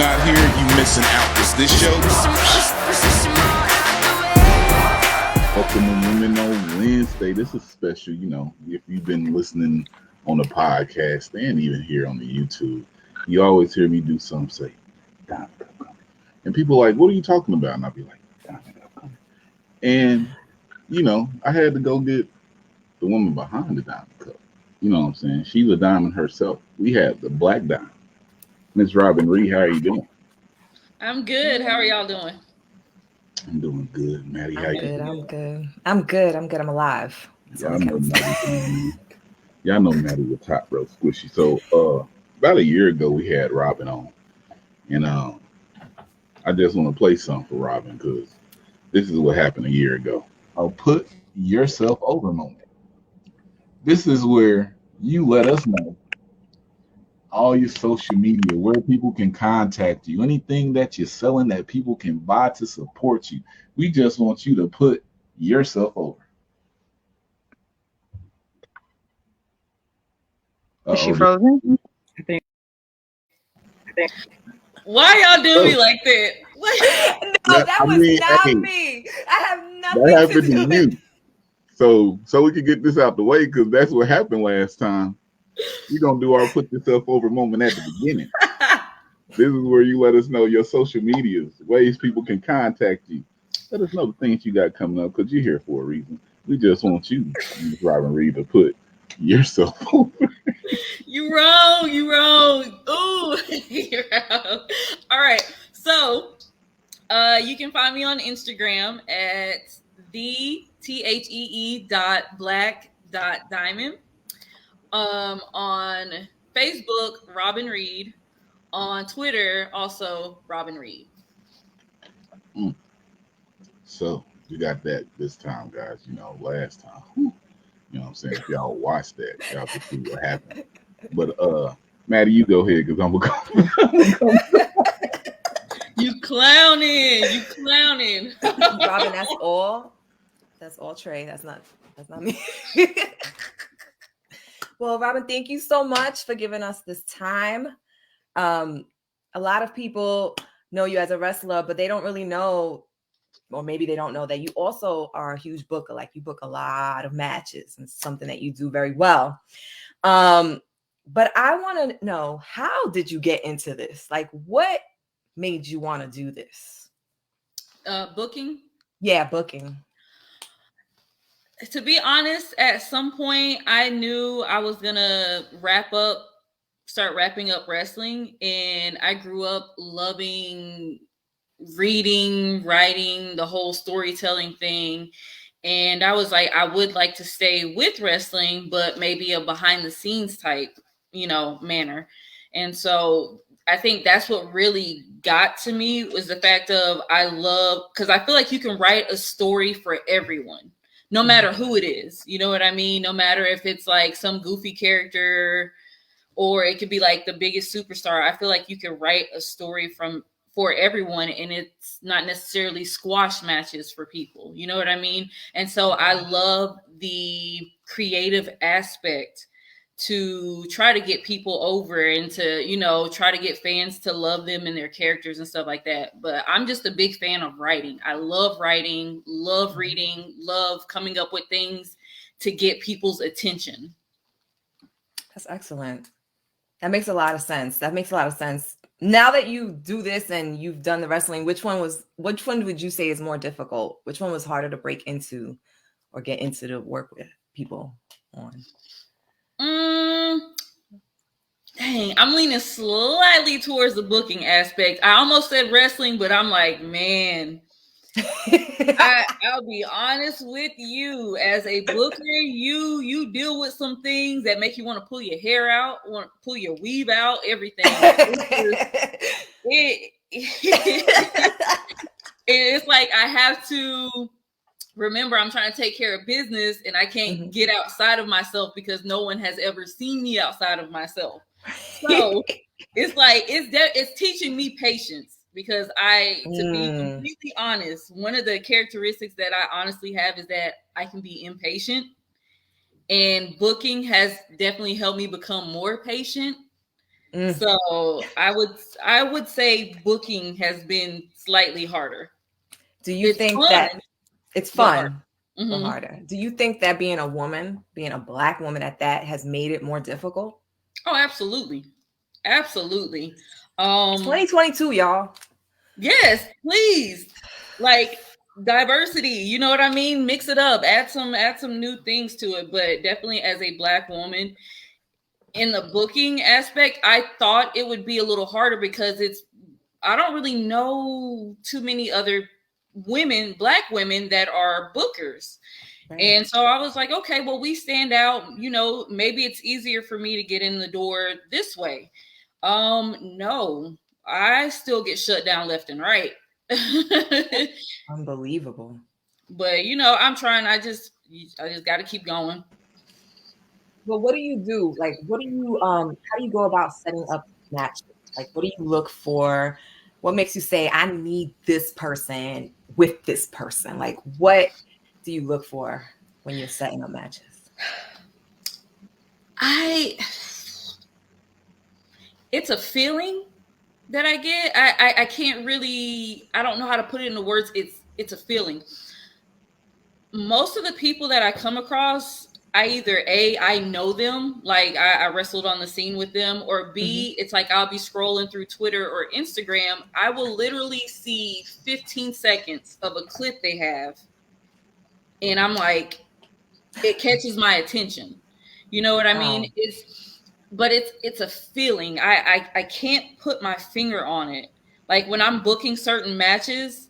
not here, you missing out. Is this show? Welcome to Women on Wednesday. This is special, if you've been listening on the podcast and even here on the YouTube, you always hear me do something, say, Diamond Cup coming. And people are like, what are you talking about? And I'll be like, Diamond Cup coming. And, I had to go get the woman behind the Diamond Cup. You know what I'm saying? She's a diamond herself. We have the Black Diamond. Miss Robyn Reid, how are you doing? I'm good. How are y'all doing? I'm doing good. Maddie, how you doing? I'm good. I'm alive. Y'all know Maddy with top row squishy. So about a year ago we had Robyn on. And I just want to play something for Robyn because this is what happened a year ago. I'll put yourself over moment. This is where you let us know all your social media, where people can contact you, anything that you're selling that people can buy to support you. We just want you to put yourself over. Is she frozen? I think. Why y'all do me like that? No, that was not me. I have nothing that happened to do with you. So we can get this out the way because that's what happened last time. We're going to do our put yourself over moment at the beginning. This is where you let us know your social medias, ways people can contact you. Let us know the things you got coming up because you're here for a reason. We just want you, Ms. Robyn Reid, to put yourself over. You wrong. Ooh, you're wrong. All right. So you can find me on Instagram at THEE.black.diamond. On Facebook, Robyn Reid. On Twitter, also Robyn Reid. So you got that this time, guys. Last time. You know what I'm saying? If y'all watched that, y'all can see what happened. But Maddie, you go ahead because I'm gonna go. You clowning. Robyn, that's all Trey. That's not me. Well, Robyn, thank you so much for giving us this time. A lot of people know you as a wrestler, but they don't really know, or maybe they don't know that you also are a huge booker. Like you book a lot of matches and something that you do very well. But I want to know, how did you get into this? Like, what made you want to do this? Booking? Yeah, booking. To be honest, at some point I knew I was gonna start wrapping up wrestling, and I grew up loving reading, writing, the whole storytelling thing. And I was like, I would like to stay with wrestling, but maybe a behind the scenes type, manner. And so I think that's what really got to me was the fact of because I feel like you can write a story for everyone, no matter who it is. You know what I mean? No matter if it's like some goofy character or it could be like the biggest superstar. I feel like you can write a story for everyone, and it's not necessarily squash matches for people. You know what I mean? And so I love the creative aspect to try to get people over and to, try to get fans to love them and their characters and stuff like that. But I'm just a big fan of writing. I love writing, love reading, love coming up with things to get people's attention. That's excellent. That makes a lot of sense. Now that you do this and you've done the wrestling, which one would you say is more difficult? Which one was harder to break into or get into to work with people on? Dang, I'm leaning slightly towards the booking aspect. I almost said wrestling, but I'm like, man, I'll be honest with you. As a booker, you deal with some things that make you want to pull your hair out, want to pull your weave out, everything. It's like I have to remember I'm trying to take care of business, and I can't get outside of myself because no one has ever seen me outside of myself. So it's like it's teaching me patience. Because to be completely honest, one of the characteristics that I honestly have is that I can be impatient, and booking has definitely helped me become more patient. So I would say booking has been slightly harder. Do you think fun, that it's fun but Mm-hmm. harder? Do you think that being a woman, being a Black woman at that, has made it more difficult? Oh, absolutely. Absolutely. 2022, y'all. Yes, please. Like diversity, you know what I mean? Mix it up, add some new things to it. But definitely as a Black woman in the booking aspect, I thought it would be a little harder because I don't really know too many other women, Black women that are bookers. Right. And so I was like, okay, well, we stand out, you know, maybe it's easier for me to get in the door this way. No, I still get shut down left and right. Unbelievable. But you know, I'm trying. I just got to keep going. Well, what do you do? Like, what do you how do you go about setting up matches? Like, what do you look for? What makes you say, I need this person with this person? Like, what do you look for when you're setting up matches? It's a feeling that I get. I can't really, I don't know how to put it into words. It's a feeling. Most of the people that I come across, I either I know them, like I wrestled on the scene with them, or B, it's like I'll be scrolling through Twitter or Instagram. I will literally see 15 seconds of a clip they have, and I'm like, it catches my attention. You know what I mean? It's a feeling. I can't put my finger on it. Like when I'm booking certain matches,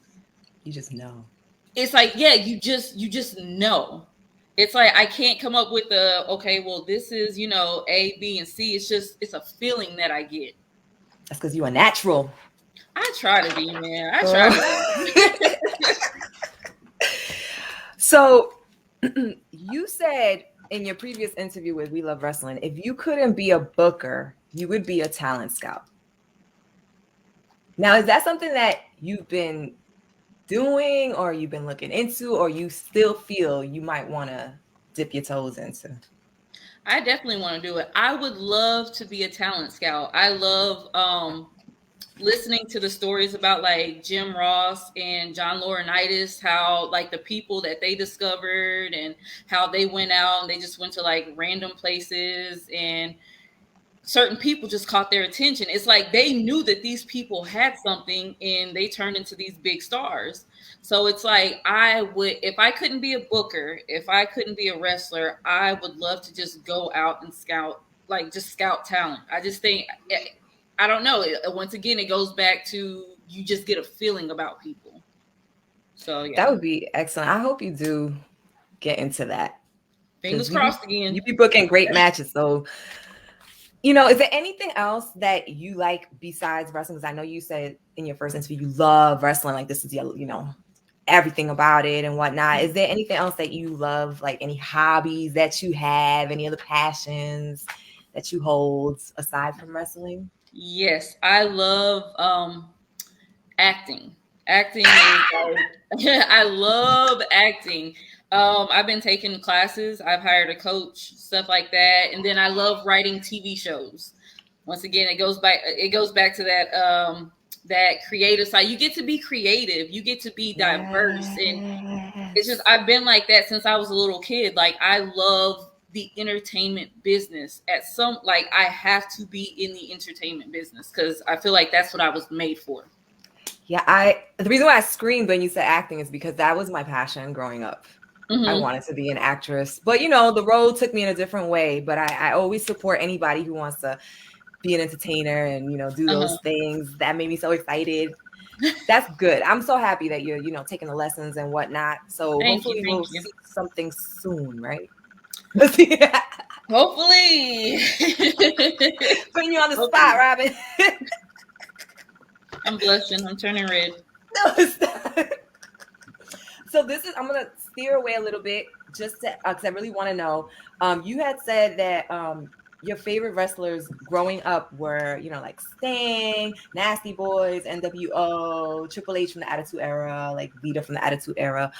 you just know. It's like, yeah, you just know. It's like I can't come up with okay, well, this is, you know, A, B, and C. It's a feeling that I get. That's because you're a natural. I try to be, man. I try to be. So you said in your previous interview with We Love Wrestling, if you couldn't be a booker, you would be a talent scout. Now, is that something that you've been doing or you've been looking into, or you still feel you might want to dip your toes into? I definitely want to do it. I would love to be a talent scout. I love listening to the stories about like Jim Ross and John Laurinaitis, how like the people that they discovered and how they went out and they just went to like random places and certain people just caught their attention. It's like they knew that these people had something and they turned into these big stars. So it's like I would, if I couldn't be a booker, if I couldn't be a wrestler, I would love to just go out and scout, like just scout talent. I just think, I don't know. Once again, it goes back to you just get a feeling about people. So yeah, that would be excellent. I hope you do get into that. Fingers crossed again. You be booking great matches. So, you know, is there anything else that you like besides wrestling? Because I know you said in your first interview you love wrestling. Like this is your, you know, everything about it and whatnot. Is there anything else that you love? Like any hobbies that you have? Any other passions that you hold aside from wrestling? Yes, I love acting. Acting is like, I love acting. I've been taking classes. I've hired a coach, stuff like that. And then I love writing TV shows. Once again, it goes back to that that creative side. You get to be creative. You get to be diverse. And it's just, I've been like that since I was a little kid. Like I love the entertainment business I have to be in the entertainment business because I feel like that's what I was made for. Yeah, the reason why I screamed when you said acting is because that was my passion growing up. I wanted to be an actress, but you know, the road took me in a different way. But I always support anybody who wants to be an entertainer and, you know, do those things. That made me so excited. That's good. I'm so happy that you're, you know, taking the lessons and whatnot. So hopefully we'll see something soon, right? Hopefully. Putting you on the spot, Robyn. I'm blushing. I'm turning red. No, stop. So I'm going to steer away a little bit just to, because I really want to know. You had said that your favorite wrestlers growing up were, you know, like Sting, Nasty Boys, NWO, Triple H from the Attitude Era, like Vita from the Attitude Era.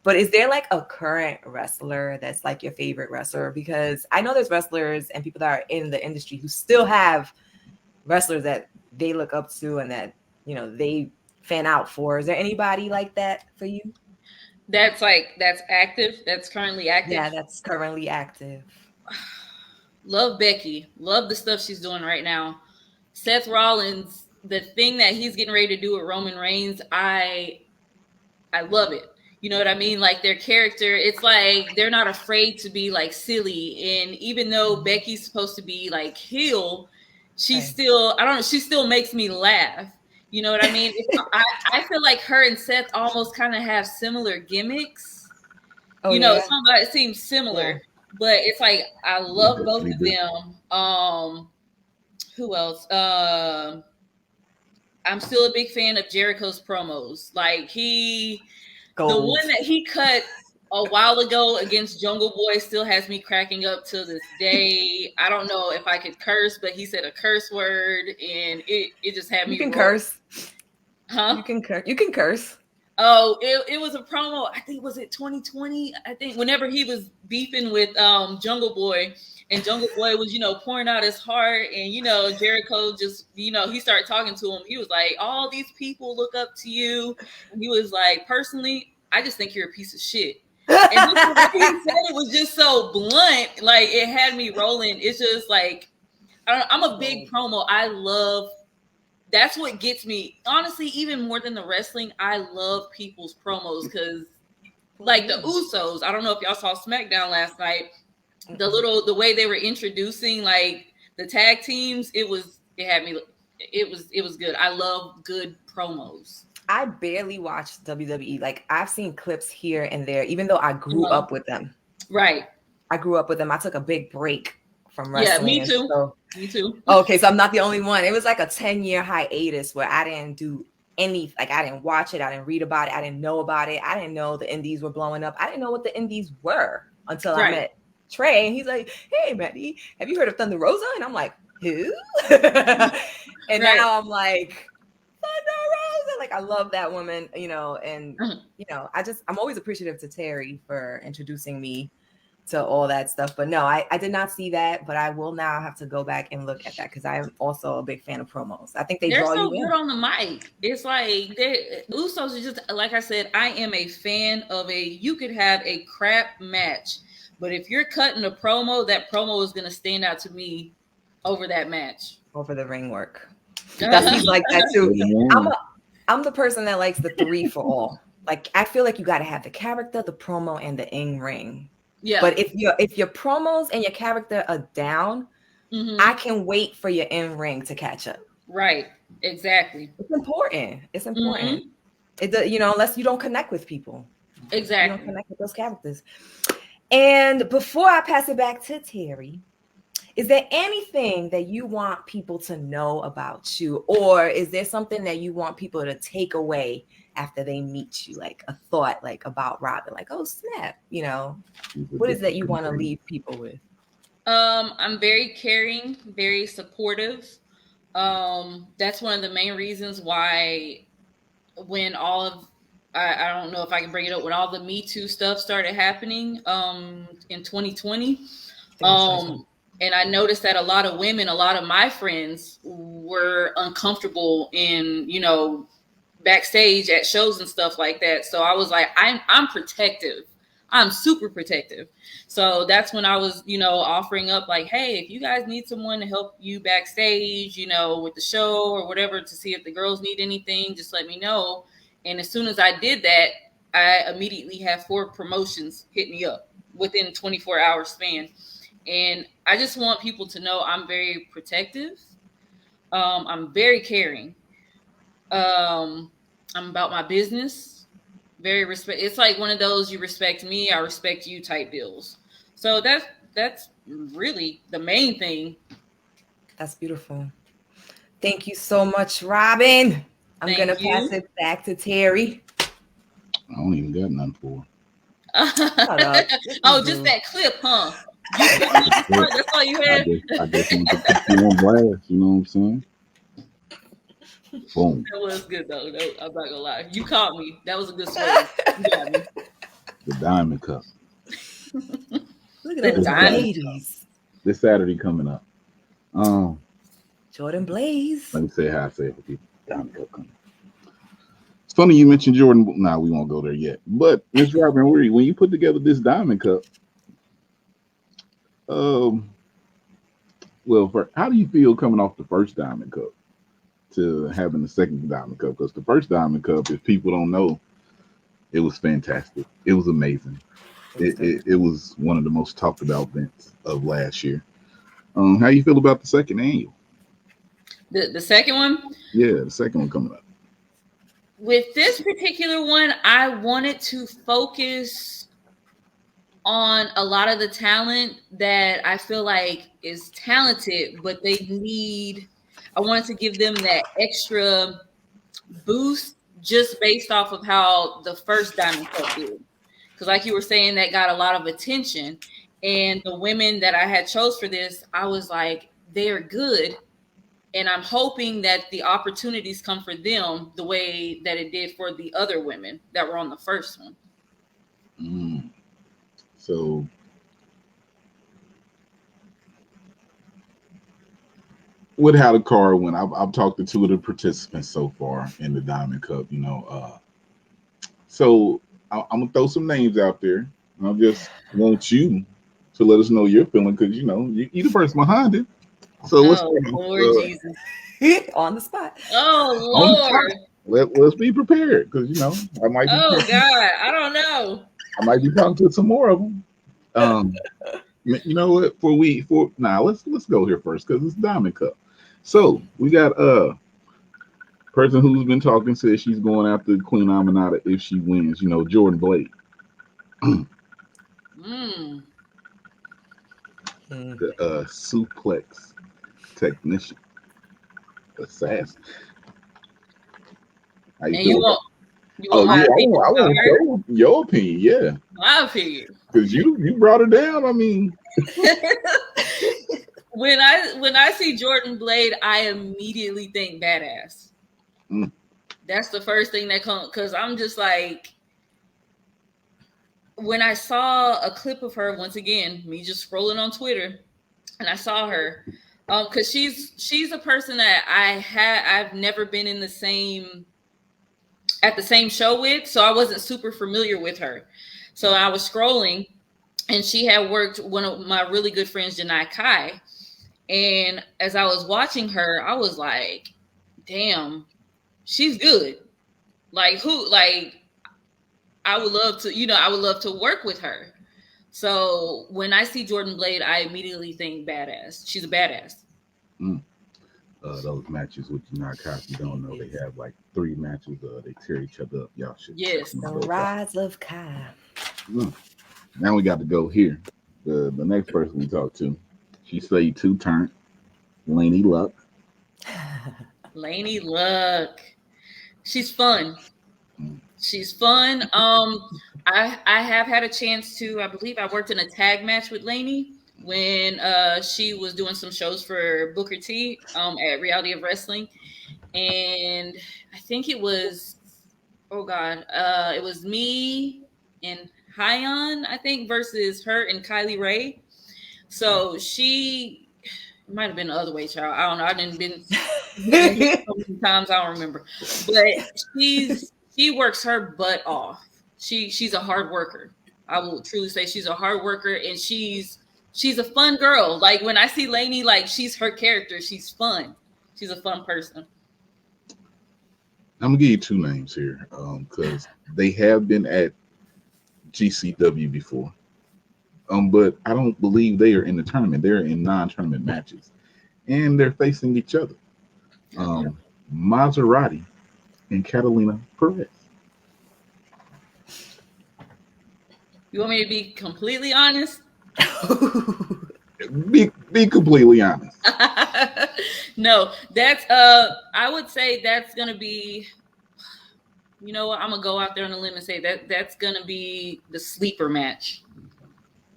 But is there like a current wrestler that's like your favorite wrestler? Because I know there's wrestlers and people that are in the industry who still have wrestlers that they look up to and that, they fan out for. Is there anybody like that for you? That's active. That's currently active. Yeah, that's currently active. Love Becky. Love the stuff she's doing right now. Seth Rollins, the thing that he's getting ready to do with Roman Reigns, I love it. You know what I mean? Like their character, it's like they're not afraid to be like silly. And even though Becky's supposed to be like heel, she still makes me laugh. You know what I mean? I feel like her and Seth almost kind of have similar gimmicks. It seems similar. Yeah. But it's like I love both of them. Who else? I'm still a big fan of Jericho's promos. Like the one that he cut a while ago against Jungle Boy still has me cracking up to this day. I don't know if I could curse, but he said a curse word and it just had me. You can curse. Huh? You can curse. Oh, it was a promo. I think was it 2020? I think whenever he was beefing with Jungle Boy, and Jungle Boy was, pouring out his heart, and Jericho just, he started talking to him. He was like, all these people look up to you. And he was like, personally, I just think you're a piece of shit. And just he said it was just so blunt, like it had me rolling. It's just like I'm a big promo. I love. That's what gets me, honestly, even more than the wrestling. I love people's promos because, like the Usos, I don't know if y'all saw SmackDown last night. The way they were introducing like the tag teams, it was good. I love good promos. I barely watch WWE. Like I've seen clips here and there, even though I grew up with them. Right. I grew up with them. I took a big break from wrestling. Yeah, me too. Me too. Okay, so I'm not the only one. It was like a 10-year hiatus where I didn't do any, like I didn't watch it. I didn't read about it. I didn't know about it. I didn't know the indies were blowing up. I didn't know what the indies were until I met Trey. And he's like, hey, Maddy, have you heard of Thunder Rosa? And I'm like, who? And now I'm like, Thunder Rosa. Like, I love that woman, and, I'm always appreciative to Terry for introducing me to all that stuff. But no, I did not see that, but I will now have to go back and look at that because I am also a big fan of promos. I think they're so good on the mic. It's like Usos are just, like I said, I am a fan of you could have a crap match, but if you're cutting a promo, that promo is going to stand out to me over that match. Over the ring work. He's like that too. I'm the person that likes the 3 for all. Like, I feel like you got to have the character, the promo, and the in-ring. Yeah. But if your promos and your character are down, I can wait for your in-ring to catch up. Right. Exactly. It's important. Unless you don't connect with people. Exactly. You don't connect with those characters. And before I pass it back to Terry, is there anything that you want people to know about you? Or is there something that you want people to take away after they meet you, like a thought like about Robyn, like, oh snap, what is that you want to leave people with? I'm very caring, very supportive. That's one of the main reasons why when I don't know if I can bring it up, when all the Me Too stuff started happening in 2020, and I noticed that a lot of women, a lot of my friends were uncomfortable in, backstage at shows and stuff like that. So I was like, I'm protective. I'm super protective. So that's when I was, offering up like, hey, if you guys need someone to help you backstage, with the show or whatever, to see if the girls need anything, just let me know. And as soon as I did that, I immediately had 4 promotions hit me up within 24-hour span. And I just want people to know I'm very protective. I'm very caring. I'm about my business. Very respect. It's like one of those, you respect me, I respect you type deals. So that's really the main thing. That's beautiful. Thank you so much, Robyn. I'm going to pass it back to Terry. I don't even got nothing for her. Oh, just that clip, huh? That's all you had? I just want to put you on blast, you know what I'm saying? Boom. That was good though. I'm not gonna lie. You caught me. That was a good story. You got me. The Diamond Cup. Look at the ladies. This Saturday coming up. Jordan Blaze. Let me say how I say it for people. Diamond Cup coming. It's funny you mentioned Jordan. Nah, we won't go there yet. But Miss Robyn Reid, when you put together this Diamond Cup, well, how do you feel coming off the first Diamond Cup to having the second Diamond Cup? Because the first Diamond Cup, if people don't know, it was fantastic. It was amazing. It was one of the most talked about events of last year. How you feel about the second annual? The second one? Yeah, the second one coming up. With this particular one, I wanted to focus on a lot of the talent that I feel like is talented, but I wanted to give them that extra boost just based off of how the first Diamond Cup did. Because like you were saying, that got a lot of attention. And the women that I had chose for this, I was like, they are good. And I'm hoping that the opportunities come for them the way that it did for the other women that were on the first one. So with how the card went, I've talked to two of the participants so far in the Diamond Cup, so I'm gonna throw some names out there. I just want you to let us know your feeling because you're the person behind it. So Lord Jesus. On the spot. Oh Lord. Let's be prepared because I might. Oh God, I don't know. I might be talking to some more of them. You know what? Let's go here first because it's Diamond Cup. So we got person who's been talking says she's going after Queen Aminata if she wins. Jordan Blade. The suplex technician, assassin. How you feel? You want my opinion? I want your opinion. Yeah, my opinion. Because you brought her down. I mean, when I see Jordan Blade, I immediately think badass. That's the first thing that comes because I'm just like, when I saw a clip of her, once again, me just scrolling on Twitter, and I saw her, because she's a person that I've never been at the same show with, so I wasn't super familiar with her. So I was scrolling, and she had worked one of my really good friends, Janai Kai, and as I was watching her, I was like, damn, she's good. I would love to work with her. So when I see Jordan Blade, I immediately think badass. She's a badass. Those matches with Janai Kai, if you don't know, they have like 3 matches. They tear each other up. Y'all should. Yes. The Rise of Kai. Now we got to go here. The next person we talked to, she say 2-turn. Lainey Luck. Lainey Luck. She's fun. She's fun. I have had a chance to, I believe I worked in a tag match with Lainey when she was doing some shows for Booker T at Reality of Wrestling. And I think it was, it was me and Hyon, I think, versus her and Kylie Ray. So it might have been the other way, child. I don't know. I didn't been so many times, I don't remember. But she works her butt off. She's a hard worker. I will truly say she's a hard worker, and she's a fun girl. Like when I see Lainey, like she's her character. She's fun. She's a fun person. I'm gonna give you 2 names here because they have been at GCW before. But I don't believe they are in the tournament. They're in non-tournament matches, and they're facing each other. Maserati and Catalina Perez. You want me to be completely honest? Be completely honest. No, that's I would say that's gonna be. You know what? I'm gonna go out there on a limb and say that's gonna be the sleeper match.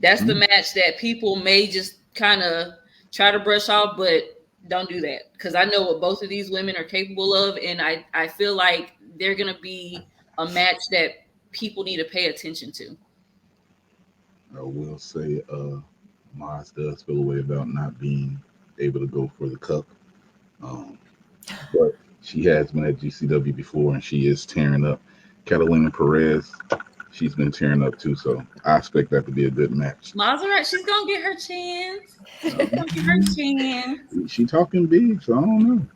That's the match that people may just kind of try to brush off, but don't do that because I know what both of these women are capable of, and I feel like they're gonna be a match that people need to pay attention to. I will say, Maz does feel a way about not being able to go for the cup. But she has been at GCW before, and she is tearing up. Catalina Perez, she's been tearing up too, so I expect that to be a good match. Maserati, she's gonna get her chance. She's gonna get her chance. She talking big, so I don't know.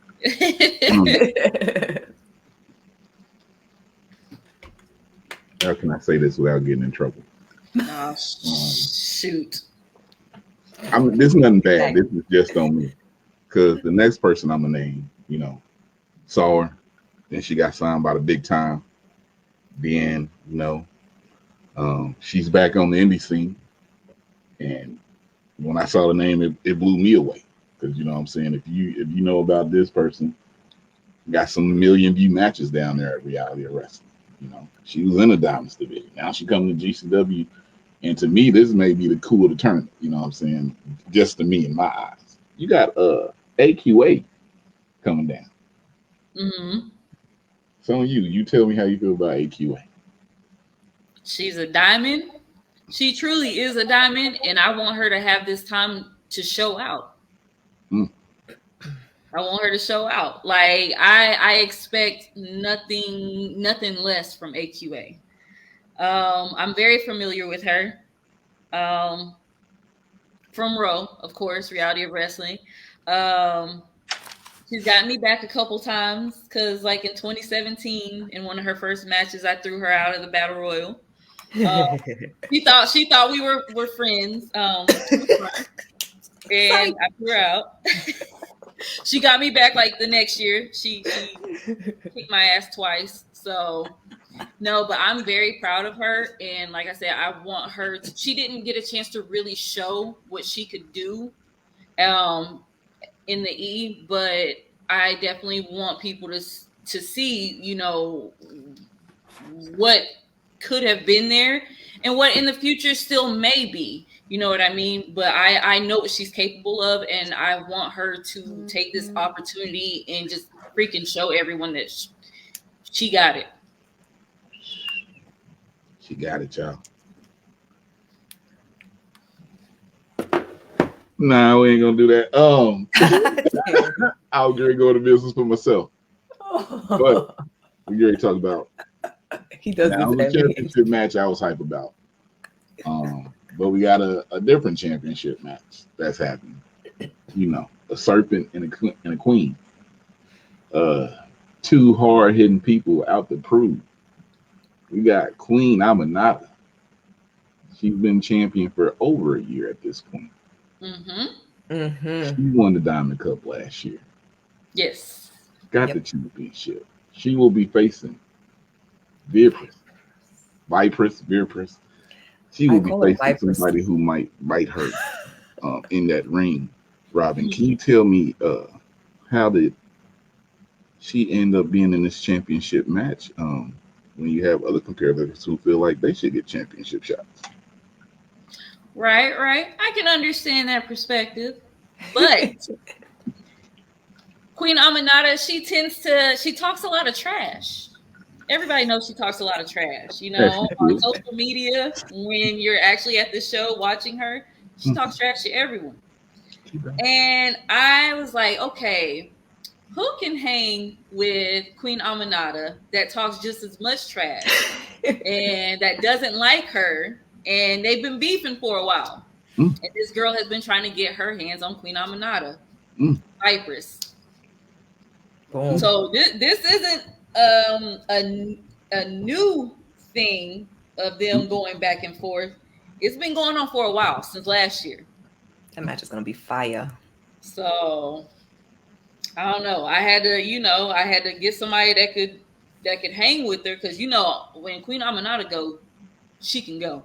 How can I say this without getting in trouble? Oh, shoot. This is nothing bad. This is just on me. Because the next person I'm gonna name, saw her, then she got signed by the big time. Then, she's back on the indie scene. And when I saw the name, it blew me away. Because you know what I'm saying? If you know about this person, got some million view matches down there at Reality of Wrestling. She was in the Diamonds division. Now she coming to GCW. And to me, this may be the coup of the tournament. You know what I'm saying? Just to me, in my eyes. You got AQA coming down. Mm-hmm. So you tell me how you feel about AQA. She's a diamond. She truly is a diamond, and I want her to have this time to show out. I want her to show out. Like I expect nothing less from AQA. I'm very familiar with her. From Raw, of course, Reality of Wrestling. She's gotten me back a couple times because, like in 2017, in one of her first matches, I threw her out of the Battle Royal. She thought we were friends. And I threw her out. She got me back like the next year. She kicked my ass twice. So no, but I'm very proud of her. And like I said, I want her to, she didn't get a chance to really show what she could do in the E, but I definitely want people to see, what could have been there and what in the future still may be. You know what I mean? But I know what she's capable of, and I want her to take this opportunity and just freaking show everyone that she got it. She got it, y'all. Nah, we ain't gonna do that. I'll get go to business for myself. But we already talked about. He does the championship match I was hype about. But we got a different championship match that's happening. A serpent and a queen. Two hard hitting people out to prove. We got Queen Aminata. She's been champion for over a year at this point. She won the Diamond Cup last year. Yes. Got the championship. She will be facing Vipress. She will be facing somebody who might bite her in that ring. Robyn, can you tell me how did she end up being in this championship match when you have other competitors who feel like they should get championship shots? Right. I can understand that perspective. But Queen Aminata, she talks a lot of trash. Everybody knows she talks a lot of trash, on social media. When you're actually at the show watching her, she talks trash to everyone. And I was like, okay, who can hang with Queen Aminata that talks just as much trash and that doesn't like her? And they've been beefing for a while. And this girl has been trying to get her hands on Queen Aminata. Vipress. So this isn't a new thing of them going back and forth. It's been going on for a while, since last year. That match is gonna be fire. So I don't know. I had to get somebody that could hang with her, because when Queen Aminata go, she can go.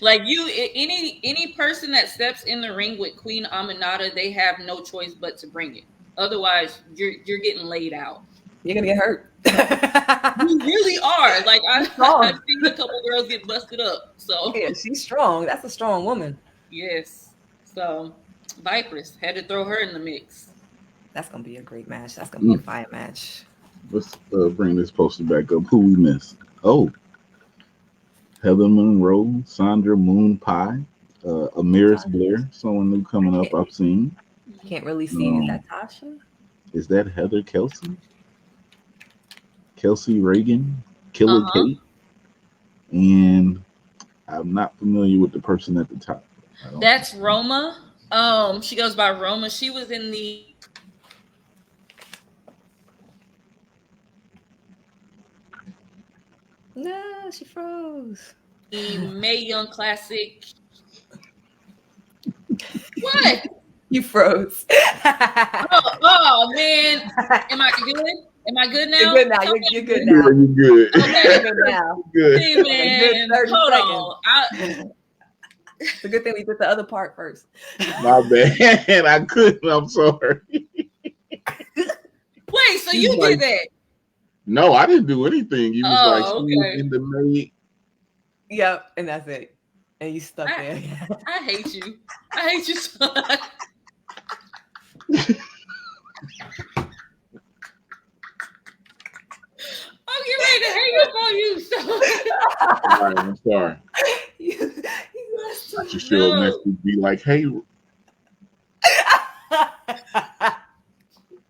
Like any person that steps in the ring with Queen Aminata, they have no choice but to bring it. Otherwise, you're getting laid out. You're gonna get hurt. You really are. Like I've seen a couple girls get busted up. So yeah, she's strong. That's a strong woman. Yes. So Vipress had to throw her in the mix. That's gonna be a great match. That's gonna be a fire match. Let's bring this poster back up. Who we missed? Oh, Heather Monroe, Sandra Moon Pie, Amiris Blair, someone new coming up I've seen. Can't really see. Is that Tasha? Is that Heather Kelsey? Kelsey Reagan? Killer Kate? And I'm not familiar with the person at the top. That's Roma. She goes by Roma. She was in the No, she froze. Mae Young Classic. What? You froze. oh man. Am I good? Am I good now? You're good now. You're good now. You're good. Okay. You're good now. Good. Hey, man. Hold on. It's a good thing we did the other part first. My bad. I couldn't. I'm sorry. Wait, so you did that? No, I didn't do anything. You was okay. Was in the maid. Yep, and that's it. And you stuck there. I hate you. I hate you so much. I'm getting ready to hang up on you. So. All right, I'm sorry. I should show a message be like, hey,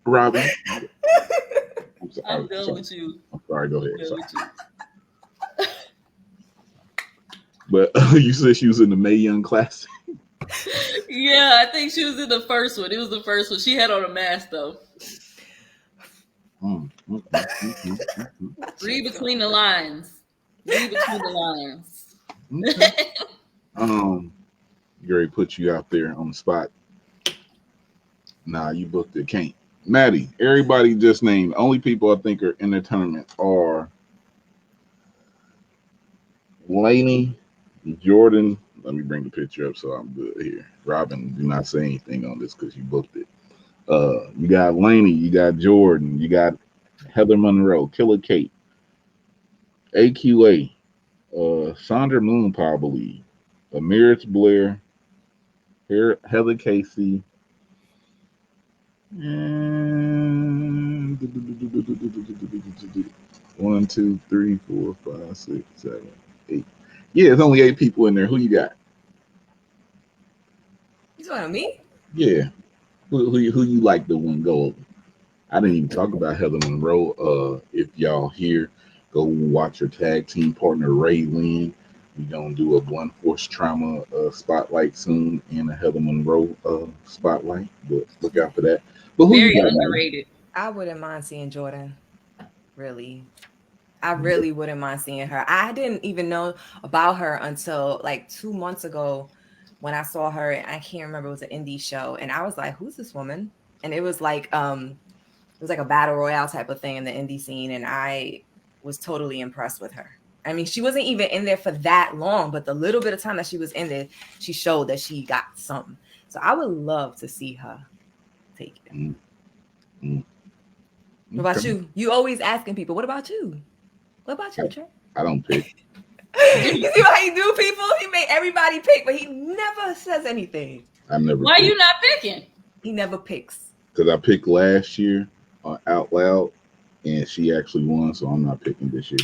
Robyn. I'm done with you. I'm sorry, go ahead. Sorry. But you said she was in the Mae Young Classic? Yeah, I think she was in the first one. It was the first one. She had on a mask, though. Read between the lines. Read between the lines. Gary put you out there on the spot. Nah, you booked it. Can't. Maddie, everybody just named. Only people I think are in the tournament are Lainey, Jordan. Let me bring the picture up so I'm good here. Robyn, do not say anything on this because you booked it. You got Lainey, you got Jordan, you got Heather Monroe, Killer Kate, AQA, Sandra Moonpaw, I believe, Amiris Blair, Heather Casey, and 1, 2, 3, 4, 5, 6, 7, 8. Yeah, it's only 8 people in there. Who you got? You talking to me? Yeah. Who you like to win gold? I didn't even talk about Heather Monroe. If y'all here, go watch your tag team partner Ray Lynn. We're gonna do a Blunt Force Trauma spotlight soon and a Heather Monroe spotlight. But look out for that. But who Very underrated. I wouldn't mind seeing Jordan. Really. I really wouldn't mind seeing her. I didn't even know about her until like 2 months ago when I saw her. I can't remember, it was an indie show. And I was like, who's this woman? And it was like a battle royale type of thing in the indie scene. And I was totally impressed with her. I mean, she wasn't even in there for that long, but the little bit of time that she was in there, she showed that she got something. So I would love to see her take it. What about you? You always asking people, what about you? What about you, Trey? I don't pick. You see how he do, people? He made everybody pick, but he never says anything. I never. Why you not picking? He never picks. Because I picked last year out loud, and she actually won, so I'm not picking this year.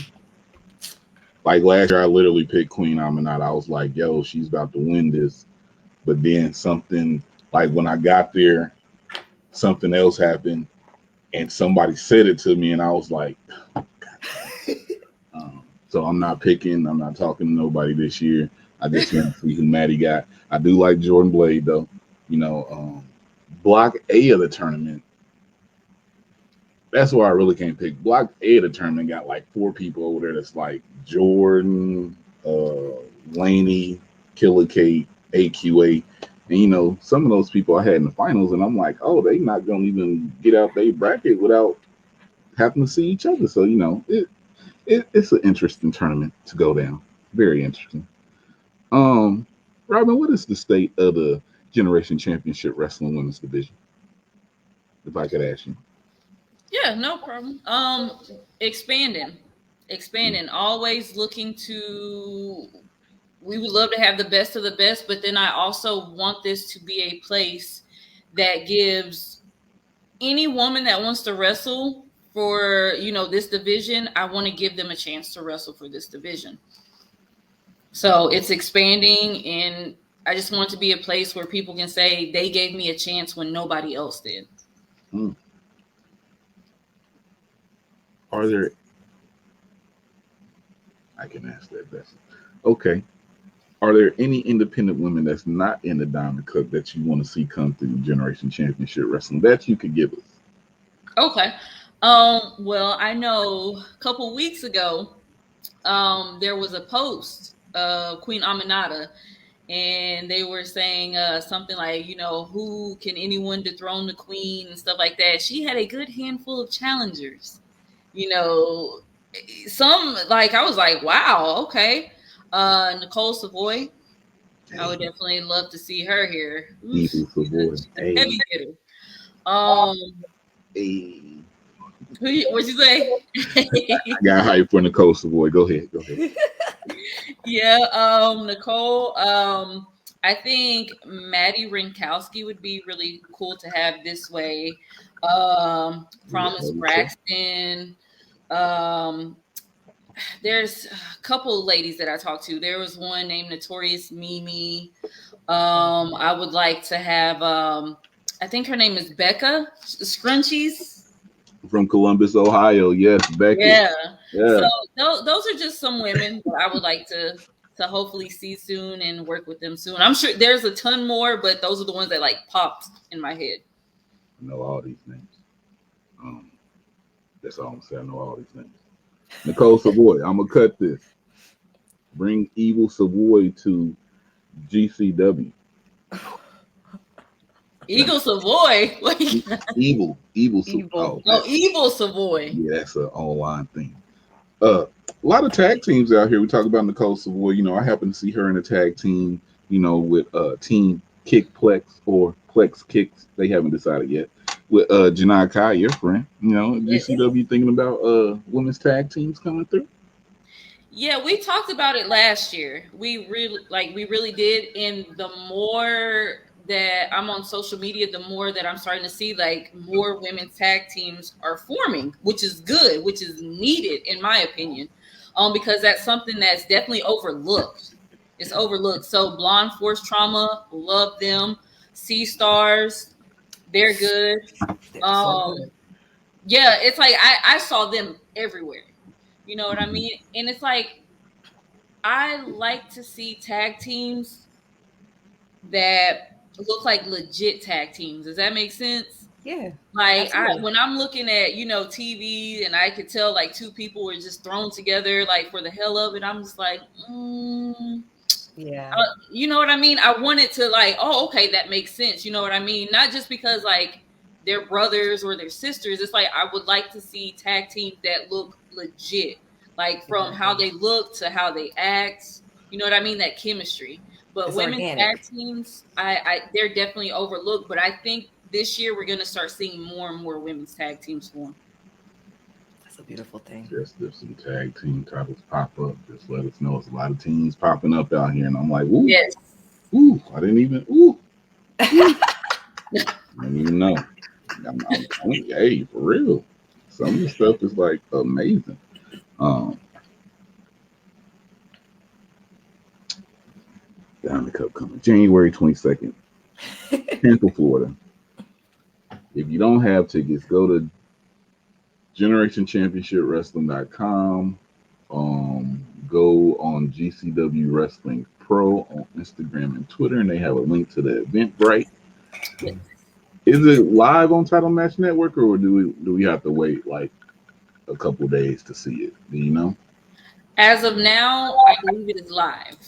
Like last year, I literally picked Queen Aminata. I was like, yo, she's about to win this. But then something, like when I got there, something else happened, and somebody said it to me, and I was like, oh, so I'm not picking. I'm not talking to nobody this year. I just want to see who Maddy got. I do like Jordan Blade, though. You know, Block A of the tournament. That's why I really can't pick. Block A of the tournament got like 4 people over there that's like Jordan, Lainey, Killer Kate, AQA. And, you know, some of those people I had in the finals, and I'm like, oh, they not going to even get out their bracket without having to see each other. So, you know, it's an interesting tournament to go down. Very interesting. Robyn, what is the state of the Generation Championship Wrestling Women's Division? If I could ask you. Yeah, no problem. Expanding. Always looking to. We would love to have the best of the best, but then I also want this to be a place that gives any woman that wants to wrestle for, you know, this division. I want to give them a chance to wrestle for this division. So it's expanding in I just want to be a place where people can say they gave me a chance when nobody else did. Are there? I can ask that best. Okay. Are there any independent women that's not in the Diamond Cup that you want to see come through Generation Championship Wrestling that you could give us? Okay. Well, I know a couple weeks ago, there was a post of Queen Aminata, and they were saying something like, who can anyone dethrone the queen and stuff like that. She had a good handful of challengers. Some, like, I was like, wow, okay. Nicole Savoy, I would definitely love to see her here. Evil Savoy. Heavy hitter. Hey. What'd you say? I got hype for Nicole Savoy. Go ahead. Yeah, Nicole. I think Maddie Rinkowski would be really cool to have this way. Promise Braxton. There's a couple ladies that I talked to. There was one named Notorious Mimi. I would like to have. I think her name is Becca Scrunchies. From Columbus, Ohio. Yes, Becky. Yeah. So those are just some women that I would like to hopefully see soon and work with them soon. I'm sure there's a ton more, but those are the ones that like popped in my head. I know all these names. That's all I'm saying. I know all these names. Nicole Savoy, I'm gonna cut this. Bring Evil Savoy to GCW. Eagle Savoy. Evil Savoy. Evil Savoy. Yeah, that's an online thing. A lot of tag teams out here. We talk about Nicole Savoy. I happen to see her in a tag team, with Team Kickplex or Plex Kicks. They haven't decided yet. With Janai Kai, your friend. GCW thinking about women's tag teams coming through. Yeah, we talked about it last year. We really did. And the more that I'm on social media, the more that I'm starting to see like more women's tag teams are forming, which is good, which is needed in my opinion, because that's something that's definitely overlooked. It's overlooked. So Blonde Force Trauma, love them. Sea Stars, they're good. Yeah, it's like I saw them everywhere. You know what I mean? And it's like I like to see tag teams that look like legit tag teams. Does that make sense? Yeah. Like when I'm looking at, TV and I could tell like two people were just thrown together like for the hell of it, I'm just like, yeah. You know what I mean? I wanted to like, oh, okay, that makes sense. You know what I mean? Not just because like they're brothers or they're sisters. It's like I would like to see tag teams that look legit, like from how they look to how they act. You know what I mean? That chemistry. But it's women's tag teams, they're definitely overlooked. But I think this year we're going to start seeing more and more women's tag teams form. That's a beautiful thing. Just if some tag team titles pop up, just let us know. It's a lot of teams popping up out here, and I'm like, ooh, yes, ooh, I didn't even, ooh. I didn't even know. Hey, for real, some of the stuff is like amazing. Diamond Cup coming January 22nd, Tampa, Florida. If you don't have tickets, go to GenerationChampionshipWrestling.com. Go on GCW Wrestling Pro on Instagram and Twitter, and they have a link to the Eventbrite. Is it live on Title Match Network, or do we have to wait like a couple days to see it? Do you know? As of now, I believe it is live,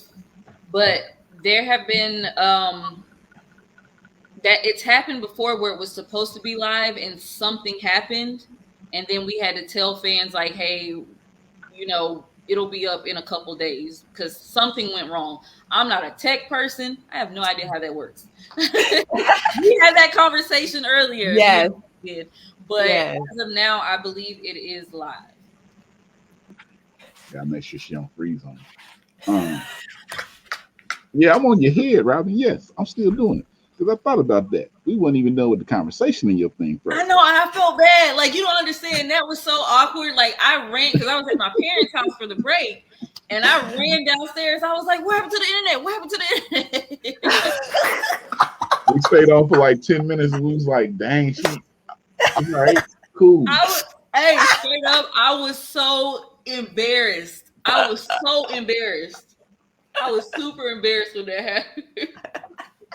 but there have been that it's happened before where it was supposed to be live and something happened, and then we had to tell fans like, hey, it'll be up in a couple days because something went wrong. I'm not a tech person. I have no idea how that works. We had that conversation earlier. Yes. But as of now, I believe it is live. Gotta make sure she don't freeze on it. Yeah, I'm on your head, Robyn. Yes, I'm still doing it. Because I thought about that. We wouldn't even know what the conversation in your thing first. I know, I felt bad. Like, you don't understand. That was so awkward. Like, I ran because I was at my parents' house for the break. And I ran downstairs. I was like, what happened to the internet? What happened to the internet? We stayed on for like 10 minutes and we was like, dang, all right, cool. Hey, straight up, I was so embarrassed. I was super embarrassed when that happened.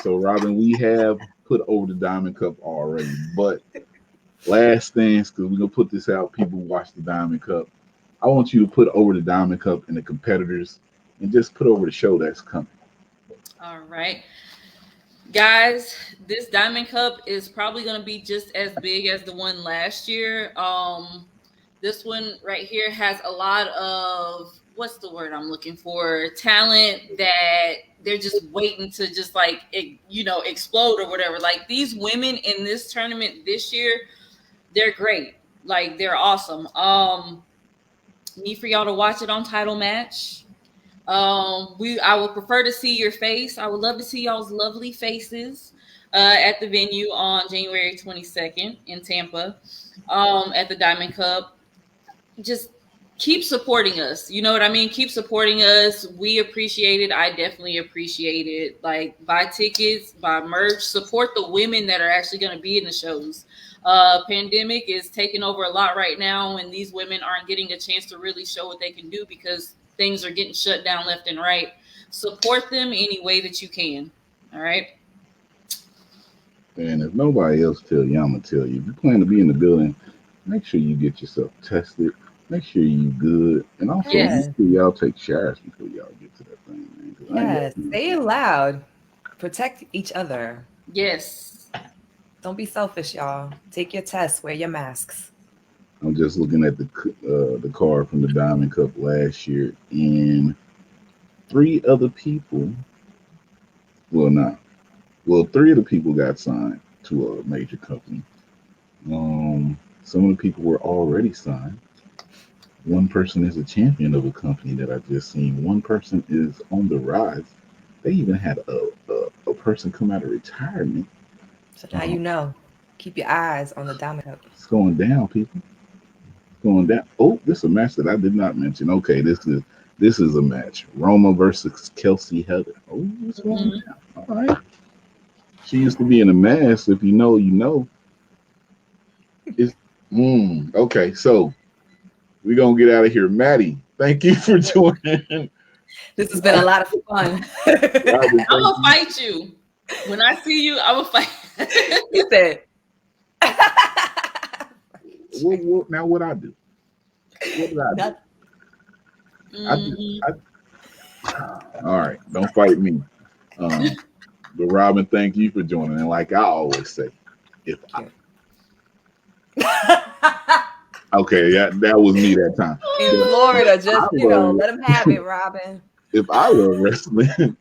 So, Robyn, we have put over the Diamond Cup already, but last things, because we're going to put this out, people watch the Diamond Cup. I want you to put over the Diamond Cup and the competitors and just put over the show that's coming. All right. Guys, this Diamond Cup is probably going to be just as big as the one last year. This one right here has a lot of, what's the word I'm looking for? Talent that they're just waiting to just like, explode or whatever. Like these women in this tournament this year, they're great. Like they're awesome. Need for y'all to watch it on Title Match. I would prefer to see your face. I would love to see y'all's lovely faces at the venue on January 22nd in Tampa at the Diamond Cup. Just keep supporting us. You know what I mean? Keep supporting us. We appreciate it. I definitely appreciate it. Like buy tickets, buy merch, support the women that are actually going to be in the shows. Pandemic is taking over a lot right now, and these women aren't getting a chance to really show what they can do because things are getting shut down left and right. Support them any way that you can. All right. And if nobody else tell you, I'm gonna tell you. If you plan to be in the building, make sure you get yourself tested. Make sure you good, and also make sure y'all take showers before y'all get to that thing, man. Yes, stay loud. Protect each other. Yes. Don't be selfish, y'all. Take your tests. Wear your masks. I'm just looking at the card from the Diamond Cup last year, and 3 other people. Three of the people got signed to a major company. Some of the people were already signed. One person is a champion of a company that I just seen. One person is on the rise. They even had a person come out of retirement. So now you know. Keep your eyes on the Diamond Cup. It's going down, people. It's going down. Oh, this is a match that I did not mention. Okay, this is a match. Roma versus Kelsey Heather. Oh, it's going down. All right. She used to be in a mask. If you know, you know. It's okay, so we're gonna get out of here. Maddie, thank you for joining. This has been a lot of fun. I'm gonna fight you. When I see you, I will fight. You said. Now what I do? What did I do? All right, don't fight me. But Robyn, thank you for joining. And like I always say, okay, that was me that time. In Florida, just let him have it, Robyn. If I love wrestling and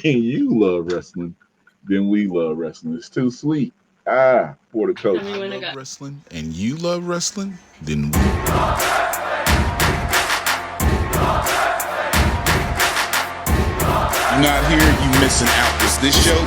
you love wrestling, then we love wrestling. It's too sweet. For the coach. I love wrestling and you love wrestling, then we. You're not here, you missing out. Is this show?